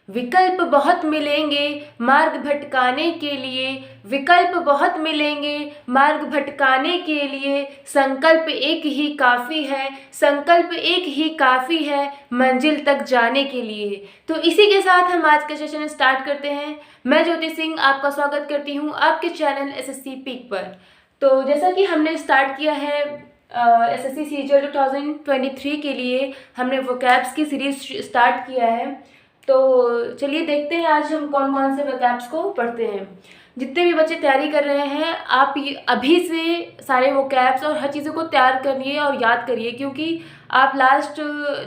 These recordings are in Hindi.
विकल्प बहुत मिलेंगे मार्ग भटकाने के लिए, विकल्प बहुत मिलेंगे मार्ग भटकाने के लिए, संकल्प एक ही काफ़ी है, संकल्प एक ही काफ़ी है मंजिल तक जाने के लिए। तो इसी के साथ हम आज का सेशन स्टार्ट करते हैं। मैं ज्योति सिंह आपका स्वागत करती हूँ आपके चैनल एसएससी पीक पर। तो जैसा कि हमने स्टार्ट किया है एसएससी सीजीएल 2023 के लिए, हमने वोकैब्स की सीरीज स्टार्ट किया है। तो चलिए देखते हैं आज हम कौन कौन से वोकैब्स को पढ़ते हैं। जितने भी बच्चे तैयारी कर रहे हैं, आप ये अभी से सारे वोकैब्स और हर चीज़ों को तैयार करिए और याद करिए, क्योंकि आप लास्ट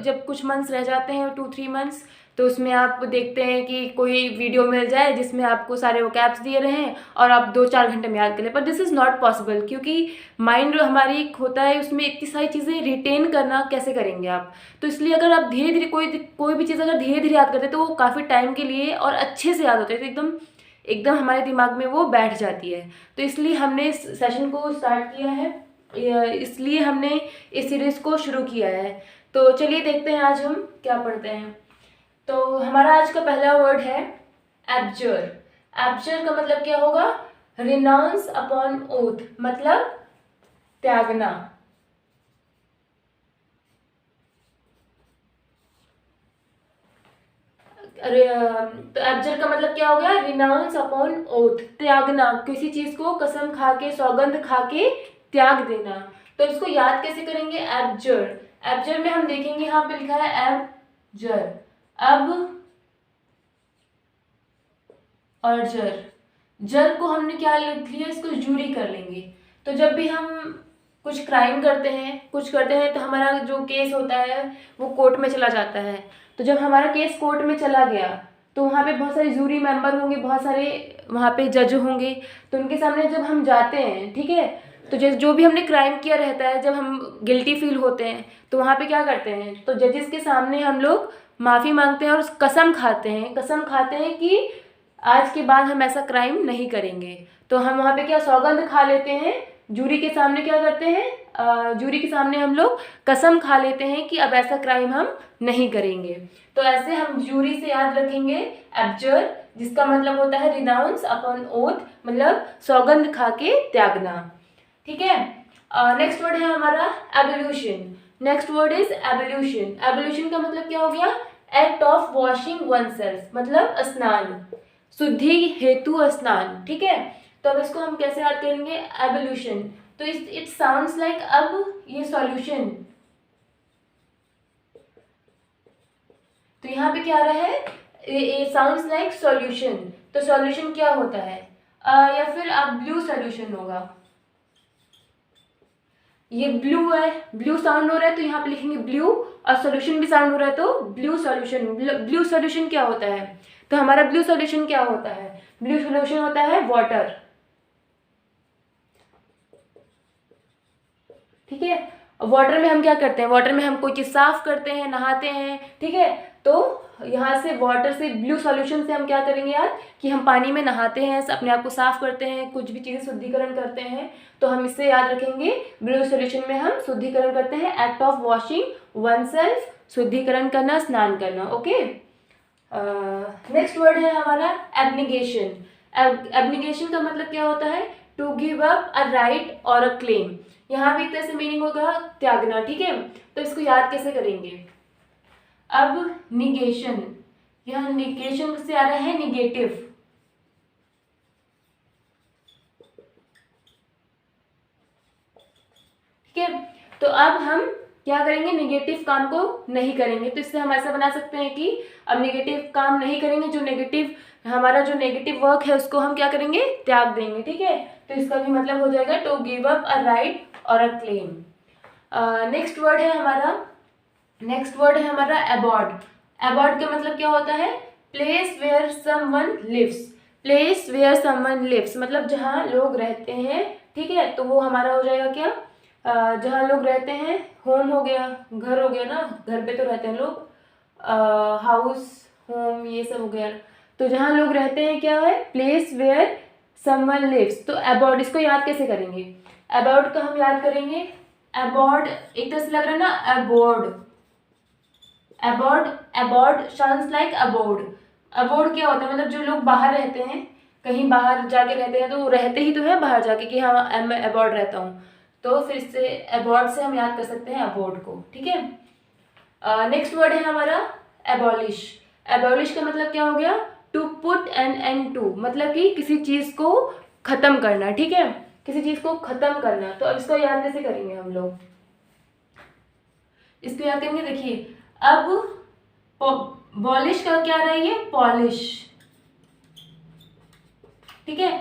जब कुछ मंथ्स रह जाते हैं 2-3 मंथ्स, तो उसमें आप देखते हैं कि कोई वीडियो मिल जाए जिसमें आपको सारे वोकैब्स दिए रहे हैं और आप 2-4 घंटे में याद कर लें, पर दिस इज़ नॉट पॉसिबल, क्योंकि माइंड हमारी होता है उसमें इतनी सारी चीज़ें रिटेन करना कैसे करेंगे आप। तो इसलिए अगर आप धीरे धीरे कोई भी चीज़ अगर धीरे धीरे याद करते हैं तो वो काफ़ी टाइम के लिए और अच्छे से याद होता है, तो एकदम एकदम हमारे दिमाग में वो बैठ जाती है। तो इसलिए हमने इस सेशन को स्टार्ट किया है, इसलिए हमने इस सीरीज़ को शुरू किया है। तो चलिए देखते हैं आज हम क्या पढ़ते हैं। तो हमारा आज का पहला वर्ड है एब्जर। एब्जर का मतलब क्या होगा? रिनाउंस अपॉन ओथ, मतलब त्यागना। तो एब्जर का मतलब क्या हो गया? रिनाउंस अपॉन ओथ, त्यागना, किसी चीज को कसम खा के, सौगंध खा के त्याग देना। तो इसको याद कैसे करेंगे? एब्जर। एब्जर में हम देखेंगे यहाँ पे लिखा है एब्जर, अब और जर। जर को हमने क्या लिख लिया? इसको जूरी कर लेंगे। तो जब भी हम कुछ क्राइम करते हैं तो हमारा जो केस होता है वो कोर्ट में चला जाता है। तो जब हमारा केस कोर्ट में चला गया तो वहाँ पे बहुत सारे जूरी मेंबर होंगे, बहुत सारे वहाँ पे जज होंगे। तो उनके सामने जब हम जाते हैं, ठीक है, तो जो भी हमने क्राइम किया रहता है, जब हम गिल्टी फील होते हैं तो वहाँ पे क्या करते हैं? तो जजेस के सामने हम लोग माफ़ी मांगते हैं और कसम खाते हैं कि आज के बाद हम ऐसा क्राइम नहीं करेंगे। तो हम वहाँ पे क्या सौगंध खा लेते हैं, जूरी के सामने क्या करते हैं? जूरी के सामने हम लोग कसम खा लेते हैं कि अब ऐसा क्राइम हम नहीं करेंगे। तो ऐसे हम जूरी से याद रखेंगे एब्जर, जिसका मतलब होता है रिनाउंस अपॉन ओथ, मतलब सौगंध खा के त्यागना। ठीक है। नेक्स्ट वर्ड है हमारा evolution. Next word is evolution. Evolution का मतलब क्या हो गया? Act of washing one self, मतलब स्नान, शुद्धि हेतु स्नान। ठीक है। तो अब इसको हम कैसे याद करेंगे? एवोल्यूशन। तो इट साउंड्स लाइक, अब ये सॉल्यूशन, तो यहाँ पे क्या आ रहा है? It sounds like solution. तो सॉल्यूशन क्या होता है? या फिर आप ब्लू सॉल्यूशन होगा, ये ब्लू है, ब्लू साउंड हो रहा है तो यहाँ पे लिखेंगे ब्लू, और सॉल्यूशन भी साउंड हो रहा है तो ब्लू सॉल्यूशन। ब्लू सॉल्यूशन क्या होता है? तो हमारा ब्लू सॉल्यूशन क्या होता है? ब्लू सॉल्यूशन होता है वाटर। ठीक है। वाटर में हम क्या करते हैं? वाटर में हम कोई चीज साफ करते हैं, नहाते हैं। ठीक है। तो यहाँ से वाटर से, ब्लू सॉल्यूशन से हम क्या करेंगे यार, कि हम पानी में नहाते हैं, अपने आप को साफ करते हैं, कुछ भी चीज़ें शुद्धिकरण करते हैं। तो हम इससे याद रखेंगे, ब्लू सॉल्यूशन में हम शुद्धिकरण करते हैं, act of washing one self, शुद्धिकरण करना, स्नान करना। ओके। नेक्स्ट वर्ड है हमारा एब्निगेशन। एब्निगेशन का मतलब क्या होता है? To give up a right और अ क्लेम। यहाँ भी एक तरह से मीनिंग होगा त्यागना। ठीक है। तो इसको याद कैसे करेंगे? अब निगेशन, यह निगेशन से आ रहा है निगेटिव। ठीक है। तो अब हम क्या करेंगे? निगेटिव काम को नहीं करेंगे। तो इससे हम ऐसा बना सकते हैं कि अब निगेटिव काम नहीं करेंगे, जो नेगेटिव, हमारा जो नेगेटिव वर्क है उसको हम क्या करेंगे? त्याग देंगे। ठीक है। तो इसका भी मतलब हो जाएगा to give up a right और अ क्लेम। नेक्स्ट वर्ड है हमारा अबॉर्ड। अबॉर्ड का मतलब क्या होता है? Place where someone lives. Place where someone lives मतलब जहाँ लोग रहते हैं। ठीक है। तो वो हमारा हो जाएगा क्या? जहाँ लोग रहते हैं, होम हो गया, घर हो गया ना, घर पे तो रहते हैं लोग, हाउस, होम, ये सब हो गया। तो जहाँ लोग रहते हैं क्या है? Place where someone lives. तो अबॉर्ड, इसको याद कैसे करेंगे? अबॉर्ड का हम याद करेंगे, अबॉर्ड एक तरह से लग रहा है ना, aboard, aboard, aboard sounds like aboard. Aboard क्या होता है, मतलब जो लोग बाहर रहते हैं, कहीं बाहर जाके रहते हैं, तो रहते ही तो है बाहर जाके कि हाँ मैं अबॉर्ड रहता हूँ, तो फिर से अबॉर्ड से हम याद कर सकते हैं अबोर्ड को, ठीक है। नेक्स्ट वर्ड है हमारा एबॉलिश। एबॉलिश का मतलब क्या हो गया, to put an end to, मतलब कि किसी चीज़ को ख़त्म करना, ठीक है, किसी चीज़ को ख़त्म करना। तो अब इसको याद कैसे करेंगे हम लोग, इसको याद करेंगे, देखिए अब बॉलिश का क्या रहा है, ये पॉलिश, ठीक है,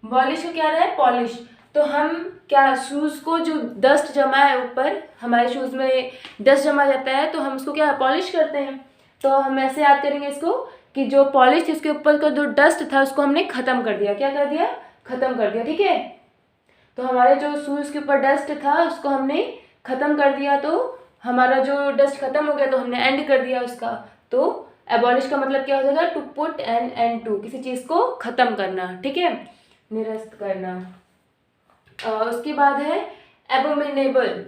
बॉलिश का क्या रहा है, पॉलिश। तो हम क्या, शूज़ को जो डस्ट जमा है ऊपर, हमारे शूज़ में डस्ट जमा जाता है, तो हम उसको क्या पॉलिश करते हैं। तो हम ऐसे याद करेंगे इसको कि जो पॉलिश थी उसके ऊपर का जो डस्ट था उसको हमने ख़त्म कर दिया, क्या कर दिया, ख़त्म कर दिया, ठीक है। तो हमारे जो शूज़ के ऊपर डस्ट था उसको हमने ख़त्म कर दिया, तो हमारा जो डस्ट ख़त्म हो गया तो हमने एंड कर दिया उसका। तो एबॉलिश का मतलब क्या हो जाएगा, to put an end to, किसी चीज़ को ख़त्म करना, ठीक है, निरस्त करना। उसके बाद है एबोमिनेबल।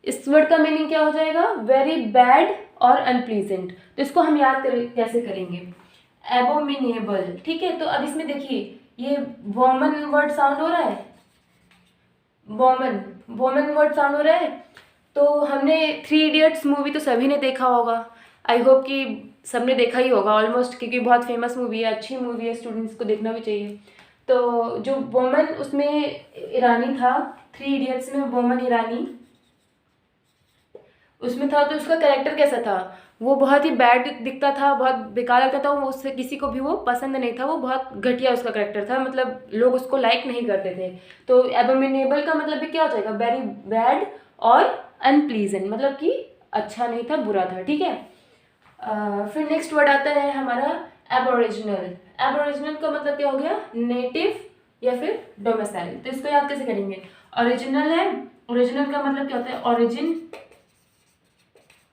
इस वर्ड का मीनिंग क्या हो जाएगा, वेरी बैड और अनप्लीजेंट। तो इसको हम याद कैसे करेंगे, एबोमिनेबल, ठीक है। तो अब इसमें देखिए ये वोमन वर्ड साउंड हो रहा है, वोमन, वोमन वर्ड साउंड हो रहा है। तो हमने 3 इडियट्स मूवी तो सभी ने देखा होगा, आई होप कि सबने देखा ही होगा ऑलमोस्ट, क्योंकि बहुत फेमस मूवी है, अच्छी मूवी है, स्टूडेंट्स को देखना भी चाहिए। तो जो वोमन उसमें ईरानी था, 3 इडियट्स में वोमन ईरानी उसमें था, तो उसका कैरेक्टर कैसा था, वो बहुत ही बैड दिखता था, बहुत बेकार लगता था, वो उससे किसी को भी वो पसंद नहीं था, वो बहुत घटिया उसका कैरेक्टर था, मतलब लोग उसको लाइक नहीं करते थे। तो एबोमिनेबल का मतलब भी क्या हो जाएगा, वेरी बैड और अनप्लीजेंट, मतलब कि अच्छा नहीं था, बुरा था, ठीक है। फिर नेक्स्ट वर्ड आता है हमारा एबोरिजिनल। एबोरिजिनल का मतलब क्या हो गया, नेटिव या फिर डोमिसाइल। तो इसको याद कैसे करेंगे, ओरिजिनल है, ओरिजिनल का मतलब क्या होता है, ओरिजिन,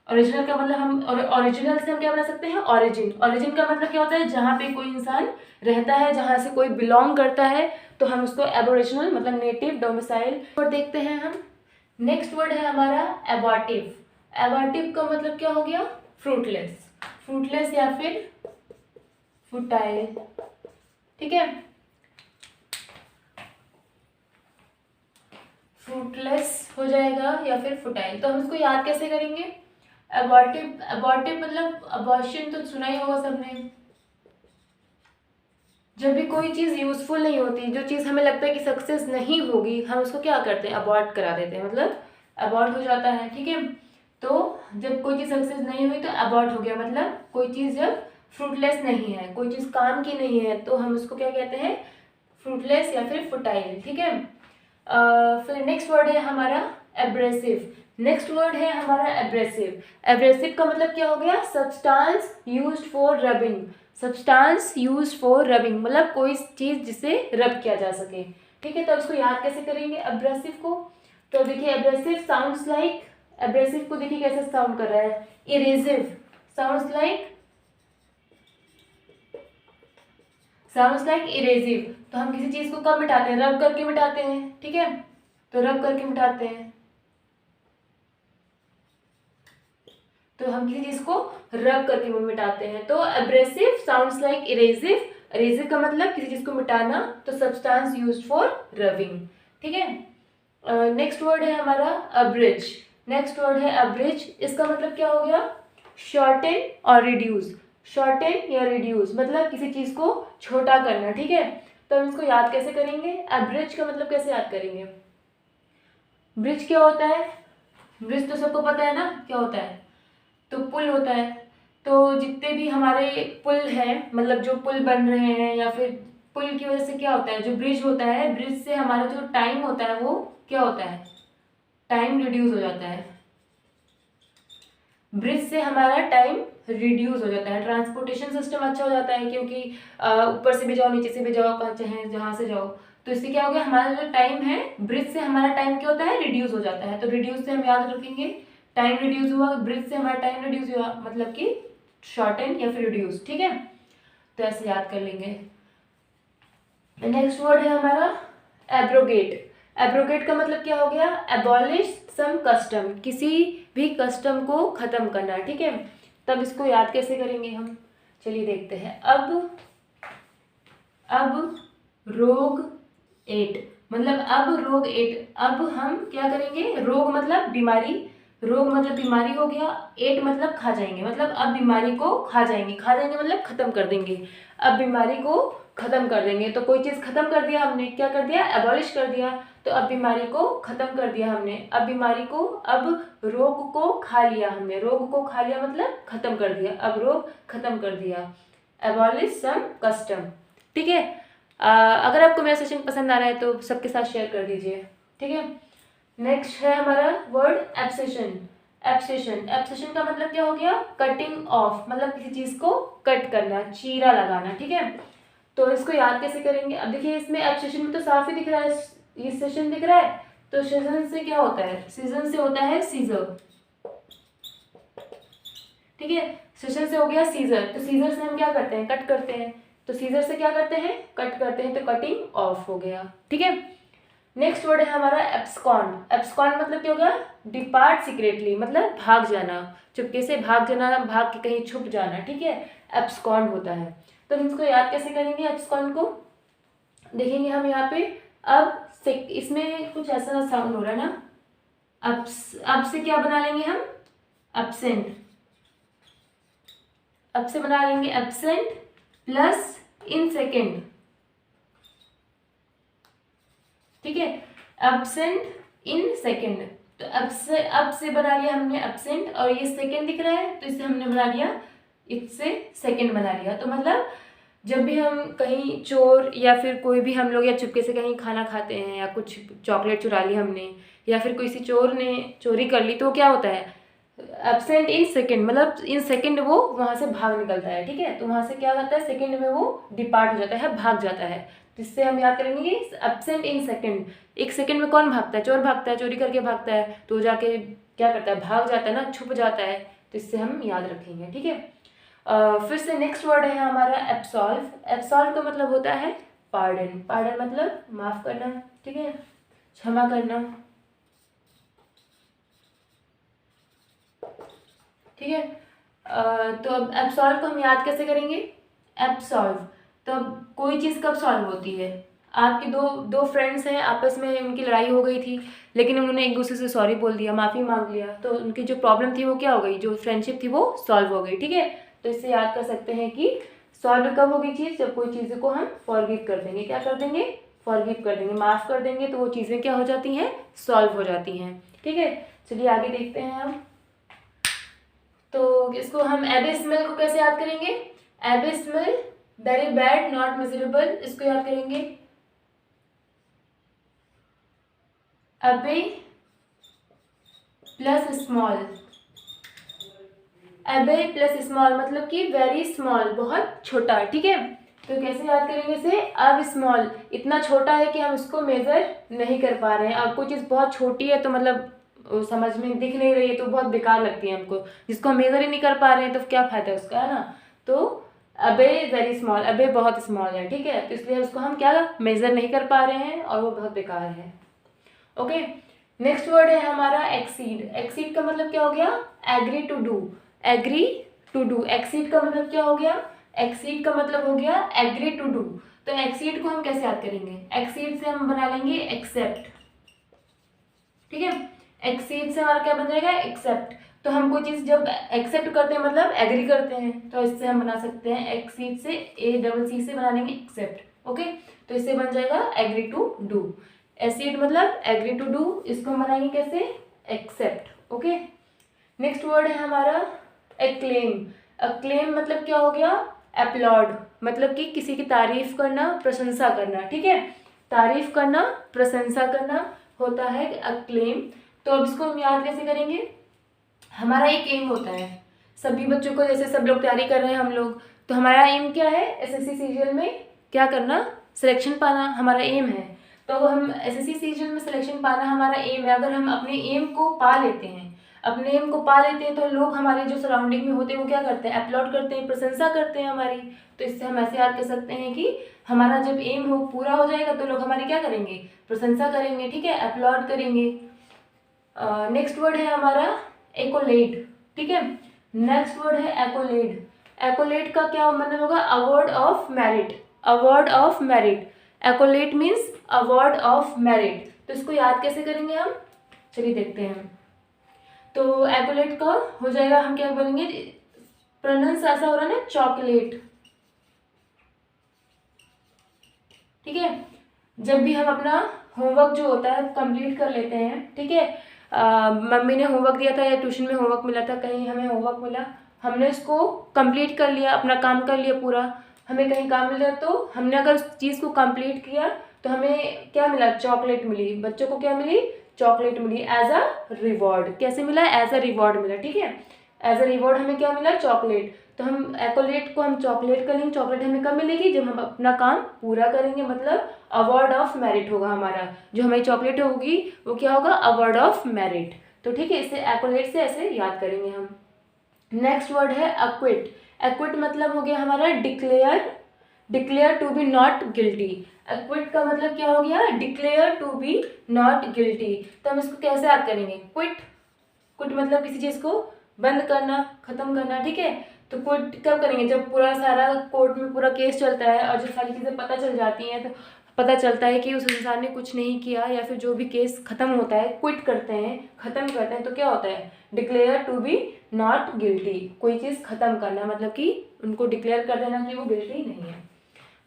ओरिजिनल का मतलब हम, और ओरिजिनल से हम क्या बना सकते हैं, ओरिजिन। ओरिजिन का मतलब क्या होता है, जहाँ पे कोई इंसान रहता है, जहाँ से कोई बिलोंग करता है, तो हम उसको एबोरिजिनल मतलब नेटिव, डोमिसाइल। और देखते हैं हम, नेक्स्ट वर्ड है हमारा एबॉर्टिव। एबॉर्टिव का मतलब क्या हो गया, फ्रूटलेस, फ्रूटलेस या फिर फुटाइल, ठीक है, फ्रूटलेस हो जाएगा या फिर फुटाइल। तो हम इसको याद कैसे करेंगे, अबॉर्टिव, अबॉर्टिव मतलब अबॉर्शन तो सुना ही होगा सबने, जब भी कोई चीज़ यूज़फुल नहीं होती, जो चीज़ हमें लगता है कि सक्सेस नहीं होगी, हम उसको क्या करते हैं, अबॉर्ट करा देते हैं, मतलब अबॉर्ट हो जाता है, ठीक है। तो जब कोई चीज़ सक्सेस नहीं हुई तो अबॉर्ट हो गया, मतलब कोई चीज़ जब फ्रूटलेस नहीं है, कोई चीज़ काम की नहीं है, तो हम उसको क्या कहते हैं, फ्रूटलेस या फिर फुटाइल, ठीक है। फिर नेक्स्ट वर्ड है हमारा एब्रेसिव। नेक्स्ट वर्ड है हमारा एब्रेसिव। एब्रेसिव का मतलब क्या हो गया, substance used for rubbing, substance used for rubbing, मतलब कोई चीज़ जिसे रब किया जा सके, ठीक है। तो इसको याद कैसे करेंगे एब्रेसिव को, तो देखिए एब्रेसिव साउंड्स लाइक, एब्रेसिव को देखिए कैसे साउंड कर रहा है, इरेजिव, साउंड्स लाइक, साउंड्स लाइक इरेजिव। तो हम किसी चीज़ को कब मिटाते हैं, रब करके मिटाते हैं, ठीक है, तो रब करके मिटाते हैं, तो हम किसी चीज़ को रब करके मिटाते हैं। तो एब्रेसिव साउंड्स लाइक इरेजिव, इरेजिव का मतलब किसी चीज़ को मिटाना, तो सब्सटेंस यूज्ड फॉर रबिंग, ठीक है। नेक्स्ट वर्ड है हमारा अब्रिज। नेक्स्ट वर्ड है अब्रिज, इसका मतलब क्या हो गया, शॉर्टन और रिड्यूस, शॉर्टन या रिड्यूस मतलब किसी चीज़ को छोटा करना, ठीक है। तो हम इसको याद कैसे करेंगे, अब्रिज का मतलब कैसे याद करेंगे, ब्रिज क्या होता है, ब्रिज तो सबको पता है ना क्या होता है, तो पुल होता है। तो जितने भी हमारे पुल हैं, मतलब जो पुल बन रहे हैं, या फिर पुल की वजह से क्या होता है, जो ब्रिज होता है, ब्रिज से हमारा जो टाइम होता है वो क्या होता है, टाइम रिड्यूस हो जाता है, ब्रिज से हमारा टाइम रिड्यूस हो जाता है, ट्रांसपोर्टेशन सिस्टम अच्छा हो जाता है, क्योंकि ऊपर से भी जाओ, नीचे से भी जाओ, कहाँ चाहे जहाँ से जाओ, तो इससे क्या हो गया, हमारा जो टाइम है, ब्रिज से हमारा टाइम क्या होता है, रिड्यूस हो जाता है। तो रिड्यूस से हम याद रखेंगे, टाइम रिड्यूस हुआ, ब्रिज से हमारा टाइम रिड्यूस हुआ, मतलब कि शॉर्टन या फिर रिड्यूस, ठीक है। तो ऐसे याद कर लेंगे। नेक्स्ट वर्ड है हमारा एब्रोगेट। एब्रोगेट का मतलब क्या हो गया, एबॉलिश सम कस्टम, किसी भी कस्टम को ख़त्म करना, ठीक है। तब इसको याद कैसे करेंगे हम, चलिए देखते हैं। अब रोग 8, मतलब अब रोग 8। अब हम क्या करेंगे, रोग मतलब बीमारी, रोग मतलब बीमारी हो गया, 8 मतलब खा जाएंगे, मतलब अब बीमारी को खा जाएंगे, खा जाएंगे मतलब खत्म कर देंगे, अब बीमारी को खत्म कर देंगे। तो कोई चीज़ खत्म कर दिया हमने, क्या कर दिया, एबॉलिश कर दिया। तो अब बीमारी को खत्म कर दिया हमने, अब बीमारी को, अब रोग को खा लिया हमने, रोग को खा लिया मतलब खत्म कर दिया, अब रोग खत्म कर दिया, एबॉलिश सम कस्टम। ठीक है। अगर आपको मेरा सेशन पसंद आ रहा है तो सबके साथ शेयर कर दीजिए। ठीक है। नेक्स्ट है हमारा वर्ड एब्सेशन। एब्सेशन, एब्सेशन का मतलब क्या हो गया, कटिंग ऑफ, मतलब किसी चीज को कट करना, चीरा लगाना। ठीक है। तो इसको याद कैसे करेंगे, अब देखिए इसमें एब्सेशन में तो साफ ही दिख रहा है, ये सेशन दिख रहा है, तो सेशन से क्या होता है, सीजन से होता है सीजर। ठीक है, सेशन से हो गया सीजर, तो सीजर से हम क्या करते हैं, कट करते हैं, तो सीजर से क्या करते हैं, कट करते हैं, तो कटिंग ऑफ हो गया। ठीक है। नेक्स्ट वर्ड है हमारा एब्सकॉन्ड। एब्सकॉन्ड मतलब क्या हो गया, डिपार्ट सीक्रेटली, मतलब भाग जाना, चुपके से भाग जाना, भाग के कहीं छुप जाना। ठीक है, एब्सकॉन्ड होता है। तो हम इसको याद कैसे करेंगे, एब्सकॉन्ड को देखेंगे हम यहाँ पे। अब इसमें कुछ ऐसा साउंड हो रहा है ना, अब से क्या बना लेंगे हम, एब्सेंट, अब से बना लेंगे एब्सेंट प्लस इन सेकेंड। ठीक है, एब्सेंट इन सेकेंड, तो अब से बना लिया हमने एब्सेंट, और ये सेकेंड दिख रहा है तो इसे हमने बना लिया, इससे सेकेंड बना लिया। तो मतलब जब भी हम कहीं चोर या फिर कोई भी हम लोग या चुपके से कहीं खाना खाते हैं, या कुछ चॉकलेट चुरा ली हमने, या फिर किसी चोर ने चोरी कर ली, तो क्या होता है, एब्सेंट इन सेकेंड, मतलब इन सेकेंड वो वहाँ से भाग निकलता है। ठीक है, तो वहाँ से क्या होता है, सेकेंड में वो डिपार्ट हो जाता है, भाग जाता है। जिससे हम याद करेंगे कि एब्सेंट इन सेकेंड, एक सेकेंड में कौन भागता है, चोर भागता है, चोरी करके भागता है, तो जाके क्या करता है, भाग जाता है ना, छुप जाता है। तो इससे हम याद रखेंगे। ठीक है। फिर से नेक्स्ट वर्ड है हमारा एब्सॉल्व। एब्सॉल्व का मतलब होता है पार्डन। पार्डन मतलब माफ करना। ठीक है, क्षमा करना। ठीक है। तो अब एब्सॉल्व को हम याद कैसे करेंगे, एब्सॉल्व, तो अब कोई चीज़ कब सॉल्व होती है, आपके दो फ्रेंड्स हैं, आपस में उनकी लड़ाई हो गई थी, लेकिन उन्होंने एक दूसरे से सॉरी बोल दिया, माफ़ी मांग लिया, तो उनकी जो प्रॉब्लम थी वो क्या हो गई, जो फ्रेंडशिप थी वो सॉल्व हो गई। ठीक है, तो इससे याद कर सकते हैं कि सॉल्व कब होगी चीज़, जब कोई चीज़ को हम फॉरगिव कर देंगे, क्या कर देंगे, फॉरगिव कर देंगे, माफ़ कर देंगे, तो वो चीज़ें क्या हो जाती हैं, सॉल्व हो जाती हैं। ठीक है, चलिए आगे देखते हैं हम। तो इसको हम एबिसमल को कैसे याद करेंगे, एबिसमल, वेरी बैड, नॉट मेजरेबल, इसको याद करेंगे अबे प्लस स्मॉल। अबे प्लस स्मॉल मतलब कि वेरी स्मॉल, बहुत छोटा। ठीक है, तो कैसे याद करेंगे इसे, अब स्मॉल, इतना छोटा है कि हम उसको मेजर नहीं कर पा रहे हैं। अब कोई चीज़ बहुत छोटी है तो मतलब समझ में दिख नहीं रही है तो बहुत बेकार लगती है हमको, जिसको हम मेजर ही नहीं कर पा रहे हैं तो क्या फायदा उसका, है ना। तो अबे वेरी स्मॉल, अबे बहुत स्मॉल है। ठीक है, तो इसलिए उसको हम क्या मेजर नहीं कर पा रहे हैं और वो बहुत बेकार है। ओके, नेक्स्ट वर्ड है हमारा एक्सीड। एक्सीड का मतलब क्या हो गया, agree to do. Agree to do, exceed का मतलब क्या हो गया, एक्सीड का मतलब हो गया एग्री टू डू। तो एक्सीड को हम कैसे याद करेंगे, एक्सीड से हम बना लेंगे एक्सेप्ट। ठीक है, एक्सीड से हमारा क्या बन जाएगा, एक्सेप्ट। तो हम कोई चीज़ जब एक्सेप्ट करते हैं मतलब एग्री करते हैं, तो इससे हम बना सकते हैं एक्सीड से ACC से बना लेंगे एक्सेप्ट। ओके, तो इससे बन जाएगा एग्री टू डू। एसिड मतलब एग्री टू डू, इसको हम बनाएंगे कैसे, एक्सेप्ट। ओके, नेक्स्ट वर्ड है हमारा एक्लेम। एक्लेम मतलब क्या हो गया, अपलॉड, मतलब कि किसी की तारीफ करना, प्रशंसा करना। ठीक है, तारीफ करना, प्रशंसा करना होता है एक्लेम। तो अब इसको हम याद कैसे करेंगे, हमारा एक एम होता है सभी बच्चों को, जैसे सब लोग तैयारी कर रहे हैं हम लोग, तो हमारा एम क्या है, SSC सीजीएल में क्या करना, सिलेक्शन पाना हमारा एम है। तो हम SSC सीजीएल में सिलेक्शन पाना हमारा एम है। अगर हम अपने एम को पा लेते हैं, अपने एम को पा लेते हैं, तो लोग हमारे जो सराउंडिंग में होते हैं वो क्या करते हैं, अपलॉड करते हैं, प्रशंसा करते हैं हमारी। तो इससे हम ऐसे याद कर सकते हैं कि हमारा जब एम हो पूरा हो जाएगा तो लोग हमारी क्या करेंगे, प्रशंसा करेंगे। ठीक है, अपलॉड करेंगे। नेक्स्ट वर्ड है हमारा एकोलेट। ठीक है, नेक्स्ट वर्ड है एकोलेट। एक्कोलेट का क्या मतलब होगा? Award of merit, award of merit. Accolade means award of merit. तो इसको याद कैसे करेंगे हम? चलिए देखते हैं। तो एक्कोलेट का हो जाएगा, हम क्या बोलेंगे, प्रोनाउंस ऐसा हो रहा है ना, चॉकलेट। ठीक है, जब भी हम अपना होमवर्क जो होता है कंप्लीट कर लेते हैं, ठीक है, मम्मी ने होमवर्क दिया था या ट्यूशन में होमवर्क मिला था, कहीं हमें होमवर्क मिला, हमने उसको कंप्लीट कर लिया, अपना काम कर लिया पूरा, हमें कहीं काम मिल गया तो हमने अगर उस चीज़ को कंप्लीट किया तो हमें क्या मिला? चॉकलेट मिली। बच्चों को क्या मिली? चॉकलेट मिली एज अ रिवॉर्ड। कैसे मिला? एज अ रिवॉर्ड मिला। ठीक है, एज अ रिवॉर्ड हमें क्या मिला? चॉकलेट। तो हम एक्कोलेट को हम चॉकलेट करेंगे। चॉकलेट हमें कब मिलेगी? जब हम अपना काम पूरा करेंगे, मतलब अवार्ड ऑफ मेरिट होगा हमारा। जो हमारी चॉकलेट होगी वो क्या होगा? Award of merit. तो ठीक है, इसे एक्कोलेट से ऐसे याद करेंगे हम। नेक्स्ट वर्ड है एक्विट। एक्विट मतलब हो गया हमारा declare, declare to be not guilty. Acquit का मतलब क्या हो गया? Declare to be not guilty. तो हम इसको कैसे याद करेंगे? क्विट, क्विट मतलब किसी चीज़ को बंद करना, खत्म करना। ठीक है, तो क्विट कब करेंगे? जब पूरा सारा कोर्ट में पूरा केस चलता है और जब सारी चीज़ें पता चल जाती हैं, तो पता चलता है कि उस इंसान ने कुछ नहीं किया, या फिर जो भी केस खत्म होता है, क्विट करते हैं, खत्म करते हैं, तो क्या होता है? Declare to be not guilty. कोई चीज़ खत्म करना मतलब कि उनको डिक्लेयर कर देना कि वो गिल्टी नहीं है।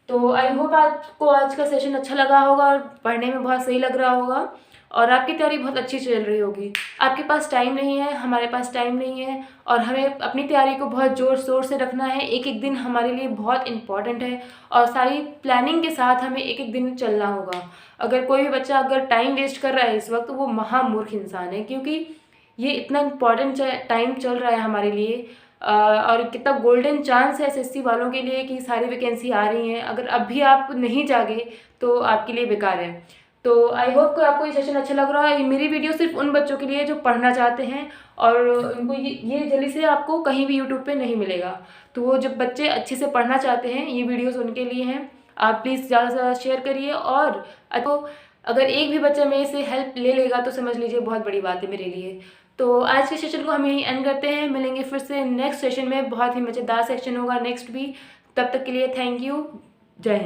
तो आई होप आपको आज का सेशन अच्छा लगा होगा और पढ़ने में बहुत सही लग रहा होगा और आपकी तैयारी बहुत अच्छी चल रही होगी। आपके पास टाइम नहीं है, हमारे पास टाइम नहीं है, और हमें अपनी तैयारी को बहुत ज़ोर शोर से रखना है। एक एक दिन हमारे लिए बहुत इंपॉर्टेंट है और सारी प्लानिंग के साथ हमें एक एक दिन चलना होगा। अगर कोई भी बच्चा अगर टाइम वेस्ट कर रहा है इस वक्त, तो वो महामूर्ख इंसान है, क्योंकि ये इतना इम्पॉर्टेंट टाइम चल रहा है हमारे लिए। और कितना गोल्डन चांस है एसएससी वालों के लिए कि सारी वैकेंसी आ रही हैं। अगर अब भी आप नहीं जागे तो आपके लिए बेकार है। तो आई होप कि आपको ये सेशन अच्छा लग रहा है। मेरी वीडियो सिर्फ उन बच्चों के लिए जो पढ़ना चाहते हैं और उनको ये जल्दी से आपको कहीं भी यूट्यूब पे नहीं मिलेगा। तो वो जब बच्चे अच्छे से पढ़ना चाहते हैं, ये वीडियोस उनके लिए हैं। आप प्लीज़ ज़्यादा से ज़्यादा शेयर करिए, और तो अगर एक भी बच्चा मेरे से हेल्प ले लेगा तो समझ लीजिए बहुत बड़ी बात है मेरे लिए। तो आज के सेशन को हम यहीं एंड करते हैं। मिलेंगे फिर से नेक्स्ट सेशन में, बहुत ही मज़ेदार सेशन होगा नेक्स्ट भी। तब तक के लिए थैंक यू, जय हिंद।